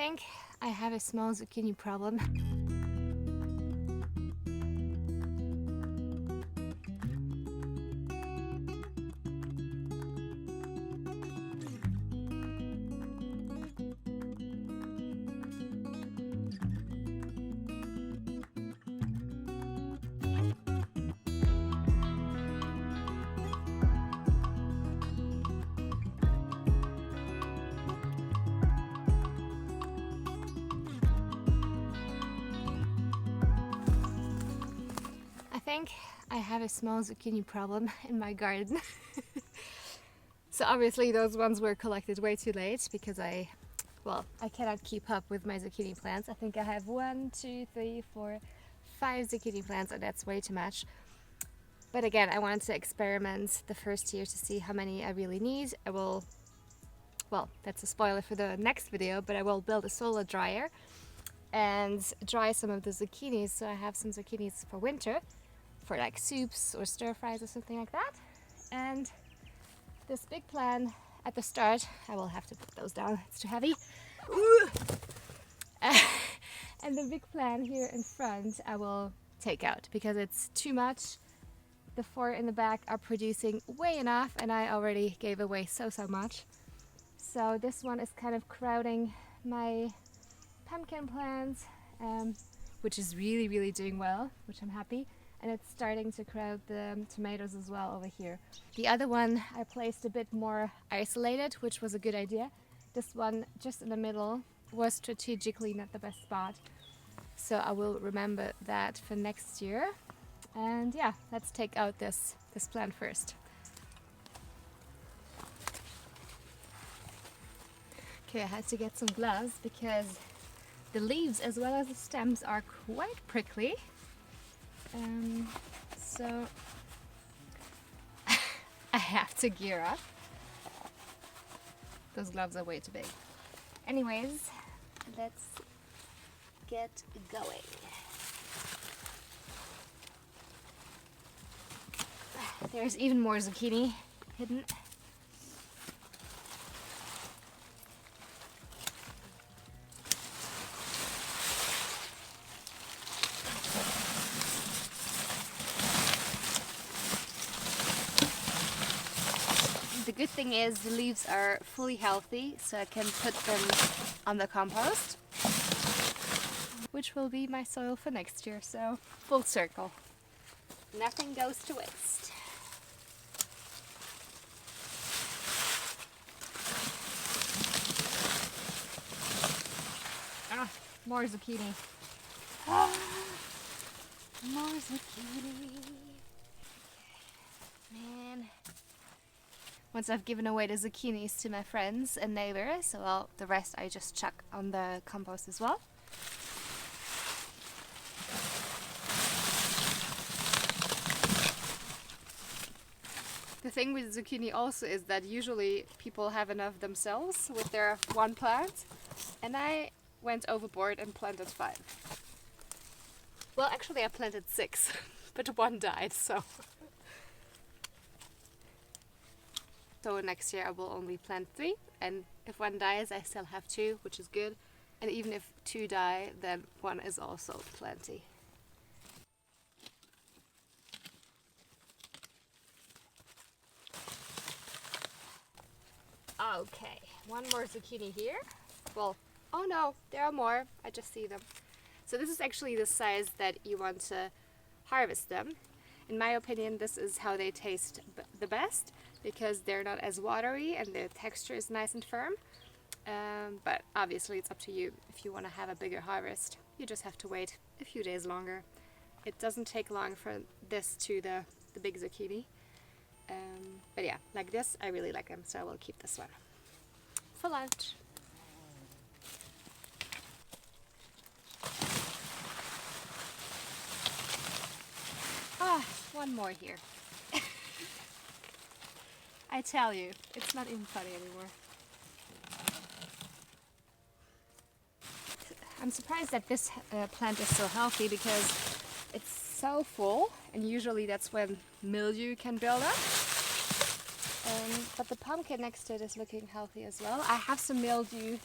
think I have a small zucchini problem. I think I have a small zucchini problem in my garden. So obviously those ones were collected way too late because I cannot keep up with my zucchini plants. I think I have 1, 2, 3, 4, 5 zucchini plants, and that's way too much. But again, I wanted to experiment the first year to see how many I really need. I will, well, that's a spoiler for the next video, but I will build a solar dryer and dry some of the zucchinis, so I have some zucchinis for winter, for like soups or stir fries or something like that. And this big plan at the start, I will have to put those down, it's too heavy. And the big plan here in front I will take out because it's too much. The 4 in the back are producing way enough and I already gave away so much. So this one is kind of crowding my pumpkin plants, which is really doing well, which I'm happy. And it's starting to crowd the tomatoes as well over here. The other one I placed a bit more isolated, which was a good idea. This one just in the middle was strategically not the best spot. So I will remember that for next year. And yeah, let's take out this plant first. Okay, I had to get some gloves because the leaves as well as the stems are quite prickly. So I have to gear up. Those gloves are way too big. Anyways, let's get going. There's even more zucchini hidden. The good thing is the leaves are fully healthy, so I can put them on the compost, which will be my soil for next year, so full circle. Nothing goes to waste. Ah, more zucchini. Ah, more zucchini. Man. Once I've given away the zucchinis to my friends and neighbors, well, the rest I just chuck on the compost as well. The thing with zucchini also is that usually people have enough themselves with their one plant, and I went overboard and planted 5. Well, actually I planted 6, but 1 died, so next year I will only plant 3, and if 1 dies I still have 2, which is good. And even if 2 die, then 1 is also plenty. Okay, 1 more zucchini here. Well, oh no, there are more, I just see them. So this is actually the size that you want to harvest them. In my opinion, this is how they taste the best, because they're not as watery and the texture is nice and firm. But obviously it's up to you. If you want to have a bigger harvest, you just have to wait a few days longer. It doesn't take long for this to the big zucchini. But yeah, like this, I really like them, so I will keep this one for lunch. Ah, 1 more here. I tell you, it's not even funny anymore. I'm surprised that this plant is so healthy because it's so full, and usually that's when mildew can build up. But the pumpkin next to it is looking healthy as well. I have some mildew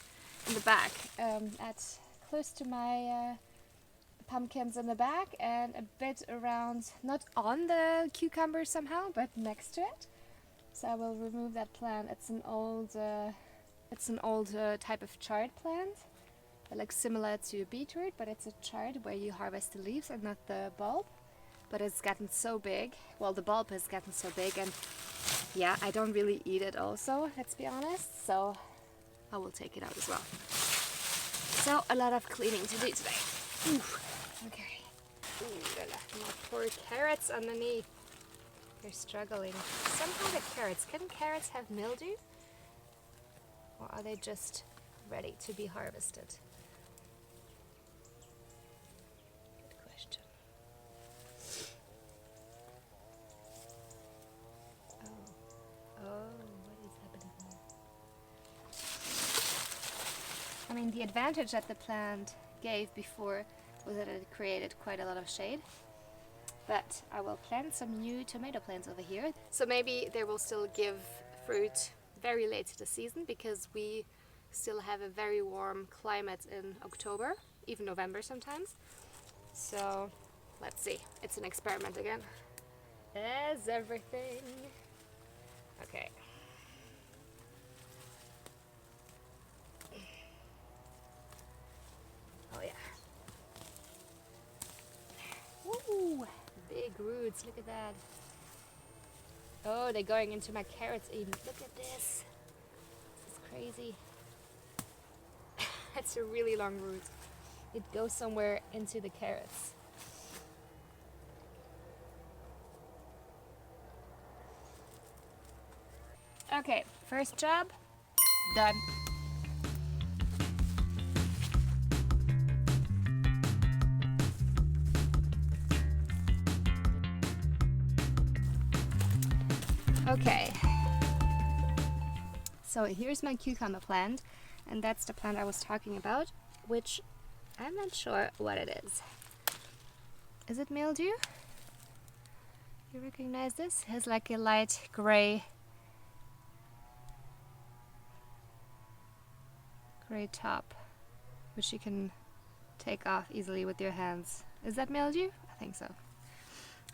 in the back, at close to my pumpkins in the back, and a bit around, not on the cucumber somehow, but next to it. So I will remove that plant. It's an old type of chard plant. It looks similar to a beetroot, but it's a chard where you harvest the leaves and not the bulb. But it's gotten so big. Well, the bulb has gotten so big, and yeah, I don't really eat it also, let's be honest. So I will take it out as well. So a lot of cleaning to do today. Ooh, okay. Ooh, more poor carrots underneath. They're struggling. Somehow the carrots, can carrots have mildew? Or are they just ready to be harvested? Good question. Oh, what is happening here? I mean, the advantage that the plant gave before was that it created quite a lot of shade. But I will plant some new tomato plants over here. So maybe they will still give fruit very late to the season, because we still have a very warm climate in October, even November sometimes. So let's see. It's an experiment again. As everything. Okay. Oh yeah. Woo! Big roots, look at that. Oh, they're going into my carrots even. Look at this. This is crazy. It's a really long root. It goes somewhere into the carrots. Okay, first job done. Okay, so here's my cucumber plant, and that's the plant I was talking about, which I'm not sure what it is. Is it mildew? You recognize this? It has like a light gray top, which you can take off easily with your hands. Is that mildew? I think so.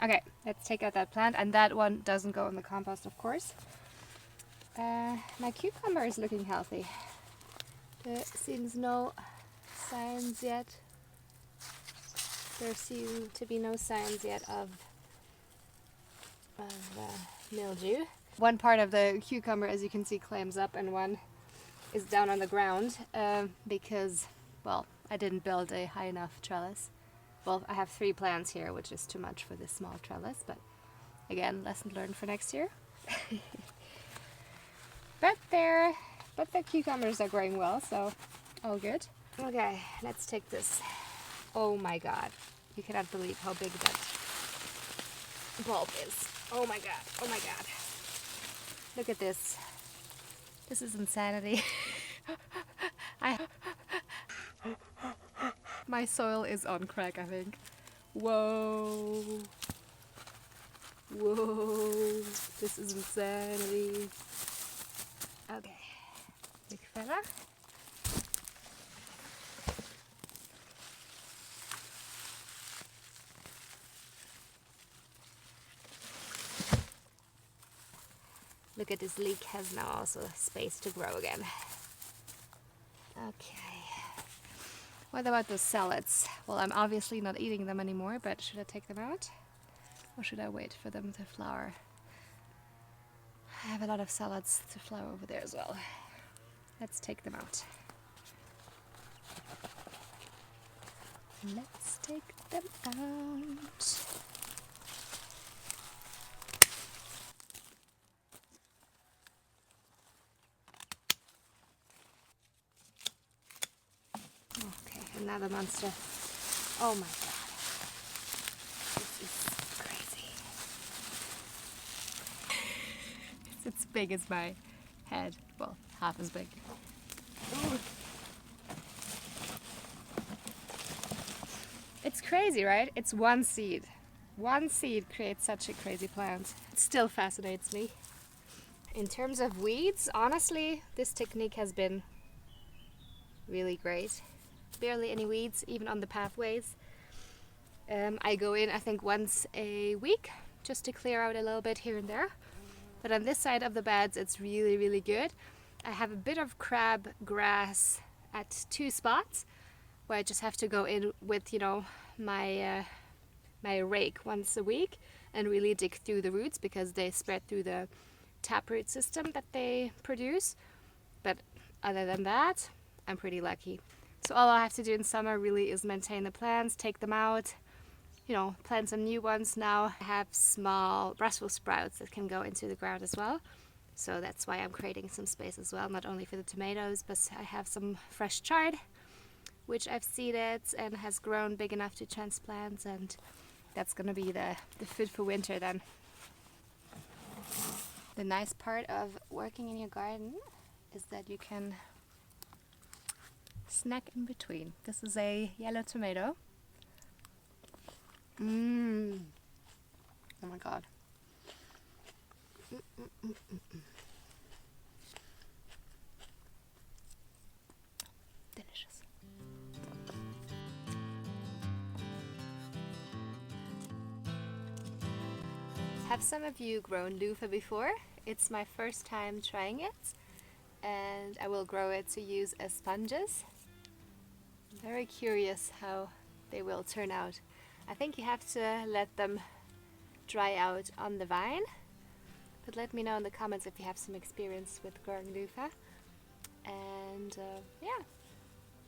Okay, let's take out that plant, and that one doesn't go in the compost, of course. My cucumber is looking healthy. There seems no signs yet. There seem to be no signs yet of mildew. One part of the cucumber, as you can see, clams up, and one is down on the ground because, well, I didn't build a high enough trellis. Well, I have 3 plants here, which is too much for this small trellis, but again, lesson learned for next year. but the cucumbers are growing well, so all good. Okay, let's take this. Oh my god, you cannot believe how big that bulb is. Oh my god, oh my god. Look at this. This is insanity. My soil is on crack, I think. Whoa. Whoa. This is insanity. Okay. Big fella. Look at this leek has now also space to grow again. Okay. What about those salads? Well, I'm obviously not eating them anymore, but should I take them out? Or should I wait for them to flower? I have a lot of salads to flower over there as well. Let's take them out. Let's take them out. Okay, another monster. Oh my god. This is crazy. It's as big as my head. Well, half as big. Ooh. It's crazy, right? It's one seed. One seed creates such a crazy plant. It still fascinates me. In terms of weeds, honestly, this technique has been really great. Barely any weeds, even on the pathways. I go in, I think, once a week just to clear out a little bit here and there. But on this side of the beds, it's really, really good. I have a bit of crab grass at 2 spots where I just have to go in with, you know, my rake once a week and really dig through the roots because they spread through the taproot system that they produce. But other than that, I'm pretty lucky. So all I have to do in summer really is maintain the plants, take them out, you know, plant some new ones. Now I have small Brussels sprouts that can go into the ground as well. So that's why I'm creating some space as well, not only for the tomatoes, but I have some fresh chard, which I've seeded and has grown big enough to transplant, and that's gonna be the food for winter then. The nice part of working in your garden is that you can snack in between. This is a yellow tomato. Oh my god. Delicious. Have some of you grown loofah before? It's my first time trying it, and I will grow it to use as sponges. I'm very curious how they will turn out. I think you have to let them dry out on the vine, but let me know in the comments if you have some experience with growing loofah. And yeah,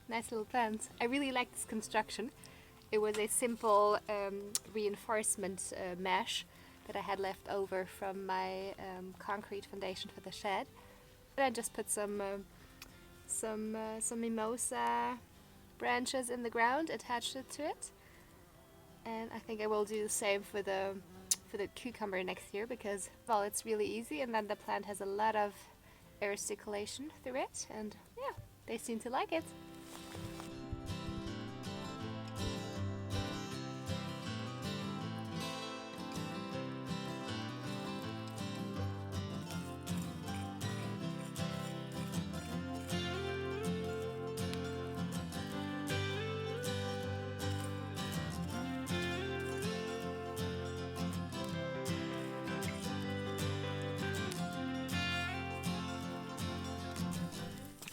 nice little plant. I really like this construction. It was a simple reinforcement mesh that I had left over from my concrete foundation for the shed. And I just put some mimosa branches in the ground, attached it to it. And I think I will do the same for the cucumber next year because, well, it's really easy, and then the plant has a lot of air circulation through it, and yeah, they seem to like it.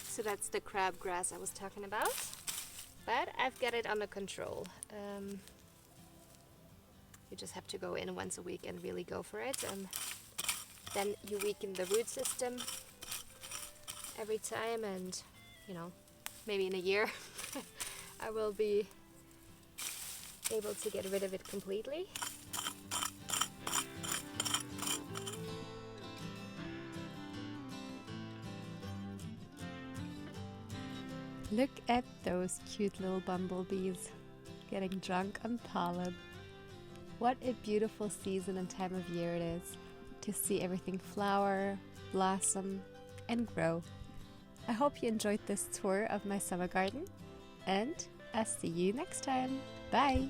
So that's the crabgrass I was talking about, but I've got it under control. You just have to go in once a week and really go for it, and then you weaken the root system every time, and you know, maybe in a year I will be able to get rid of it completely. Look at those cute little bumblebees getting drunk on pollen. What a beautiful season and time of year it is to see everything flower, blossom, and grow. I hope you enjoyed this tour of my summer garden, and I'll see you next time. Bye!